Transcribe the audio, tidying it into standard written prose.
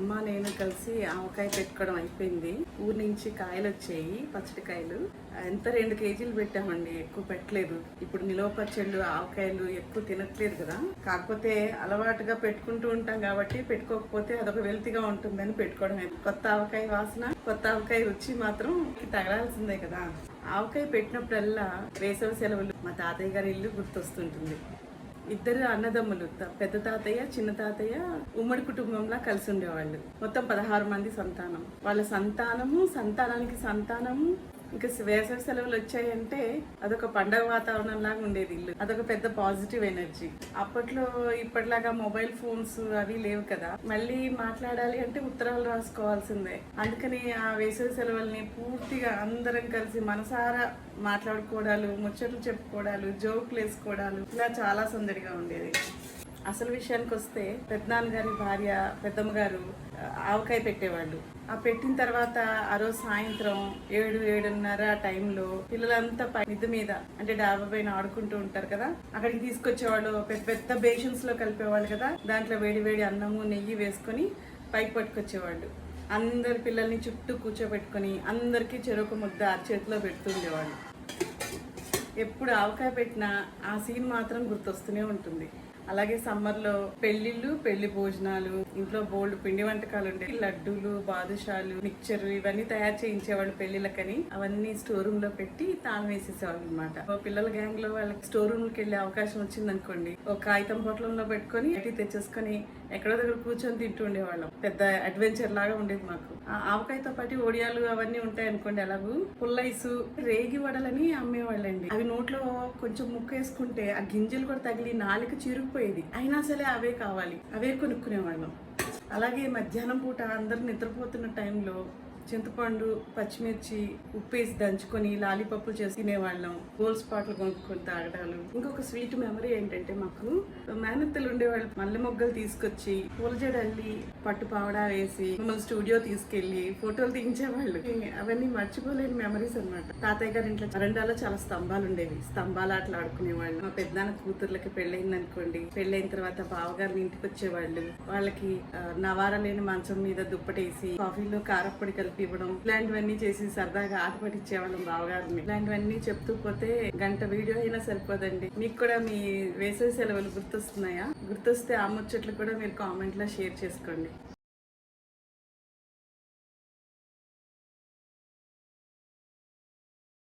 అమ్మ నేను కలిసి ఆవకాయ పెట్టుకోవడం అయిపోయింది. ఊరి నుంచి కాయలు వచ్చాయి, పచ్చడి కాయలు. ఎంత 2 కేజీలు పెట్టామండి, ఎక్కువ పెట్టలేదు. ఇప్పుడు నిలవ పచ్చళ్ళు ఆవకాయలు ఎక్కువ తినట్లేదు కదా, కాకపోతే అలవాటుగా పెట్టుకుంటూ ఉంటాం కాబట్టి పెట్టుకోకపోతే అదొక వెల్తిగా ఉంటుందని పెట్టుకోవడం. కొత్త ఆవకాయ వాసన, కొత్త ఆవకాయ రుచి మాత్రం తగలాల్సిందే కదా. ఆవకాయ పెట్టినప్పుడల్లా వేసవి సెలవులు మా తాతయ్య గారి ఇల్లు గుర్తొస్తుంటుంది. ఇద్దరు అన్నదమ్ములు, పెద్ద తాతయ్య చిన్న తాతయ్య ఉమ్మడి కుటుంబంలా కలిసి ఉండేవాళ్ళు. మొత్తం 16 మంది సంతానం. వాళ్ళ సంతానానికి సంతానము. ఇంకా వేసవి సెలవులు వచ్చాయంటే అదొక పండగ వాతావరణం లాగా ఉండేది ఇల్లు. అదొక పెద్ద పాజిటివ్ ఎనర్జీ. అప్పట్లో ఇప్పటిలాగా మొబైల్ ఫోన్స్ అవి లేవు కదా, మళ్ళీ మాట్లాడాలి అంటే ఉత్తరాలు రాసుకోవాల్సిందే. అందుకని ఆ వేసవి సెలవుల్ని పూర్తిగా అందరం కలిసి మనసారా మాట్లాడుకోవడాలు, ముచ్చట్లు చెప్పుకోవడాలు, జోకులు వేసుకోవడాలు, ఇలా చాలా సందడిగా ఉండేది. అసలు విషయానికి వస్తే పెద్దనాన్నగారి భార్య పెద్దమ్మ గారు ఆవకాయ పెట్టేవాళ్ళు. ఆ పెట్టిన తర్వాత ఆ రోజు సాయంత్రం 7-7:30 ఆ టైంలో పిల్లలంతా మిద్దె మీద అంటే డాబా పైన ఆడుకుంటూ ఉంటారు కదా, అక్కడికి తీసుకొచ్చేవాళ్ళు. పెద్ద పెద్ద బేషన్స్ లో కలిపేవాళ్ళు కదా, దాంట్లో వేడి వేడి అన్నము నెయ్యి వేసుకొని పైకి పట్టుకొచ్చేవాళ్ళు. అందరి పిల్లల్ని చుట్టూ కూర్చోబెట్టుకొని అందరికీ చెరొక ముద్ద చేతిలో పెడుతుండేవాళ్ళు. ఎప్పుడు ఆవకాయ పెట్టినా ఆ సీన్ మాత్రం గుర్తొస్తూనే ఉంటుంది. అలాగే సమ్మర్లో పెళ్లిళ్ళు, పెళ్లి భోజనాలు, ఇంట్లో బోల్డ్ పిండి వంటకాలు ఉండే, లడ్డూలు, బాదుషాలు, మిక్చర్ ఇవన్నీ తయారు చేయించేవాళ్ళు పెళ్లిళ్ళకని. అవన్నీ స్టోర్ రూమ్ లో పెట్టి తాళం వేసేసేవాళ్ళు అనమాట. పిల్లల గ్యాంగ్ లో వాళ్ళకి స్టోర్ రూమ్ కి వెళ్ళే అవకాశం వచ్చింది అనుకోండి, ఒక కాగితం పొట్లంలో పెట్టుకొని తెచ్చేసుకొని ఎక్కడో దగ్గర కూర్చొని తింటూ ఉండేవాళ్ళం. పెద్ద అడ్వెంచర్ లాగా ఉండేది మాకు. ఆవకాయతో పాటు ఒడియాలు అవన్నీ ఉంటాయి అనుకోండి, అలాగూ పుల్లైసు, రేగి వడలని అమ్మేవాళ్ళండి. అవి నోట్లో కొంచెం ముక్క వేసుకుంటే ఆ గింజలు కూడా తగిలి నాలుక చిరుకుపోయేది. అయినా సరే అవే కావాలి, అవే కొనుక్కునేవాళ్ళం. అలాగే మధ్యాహ్నం పూట అందరు నిద్రపోతున్న టైంలో చింతపండు, పచ్చిమిర్చి, ఉప్పేసి దంచుకొని లాలీపప్పులు చేసి తినేవాళ్ళం. గోల్డ్ స్పాట్లు కొనుక్కొని తాగడాలు. ఇంకొక స్వీట్ మెమరీ ఏంటంటే, మాకు మేనత్తలు ఉండేవాళ్ళు. మల్లె మొగ్గలు తీసుకొచ్చి పూలజడ అల్లి పట్టు పావడా వేసి మమ్మల్ని స్టూడియో తీసుకెళ్లి ఫోటోలు తీయించేవాళ్ళు. అవన్నీ మర్చిపోలేని మెమరీస్ అనమాట. తాతయ్య గారి ఇంట్లో వరండాలో చాలా స్తంభాలు ఉండేవి. స్తంభాలు ఆటలు ఆడుకునేవాళ్ళు. మా పెద్దనాన్న కూతుర్లకి పెళ్ళయింది అనుకోండి, పెళ్ళైన తర్వాత బావగారిని ఇంటికి వచ్చేవాళ్ళు. వాళ్ళకి నవారా లేని మంచం మీద దుప్పటేసి కాఫీలో కారప్పొడి కలిపి ఇవ్వడం, ఇలాంటివన్నీ చేసి సరదాగా ఆట పట్టించేవాళ్ళం బావగారిని. ఇలాంటివన్నీ చెప్తూ పోతే గంట వీడియో అయినా సరిపోదండి. మీకు కూడా మీ వేసవి సెలవులు గుర్తొస్తున్నాయా? గుర్తొస్తే ఆ ముచ్చట్లు కూడా మీరు కామెంట్ లో షేర్ చేసుకోండి.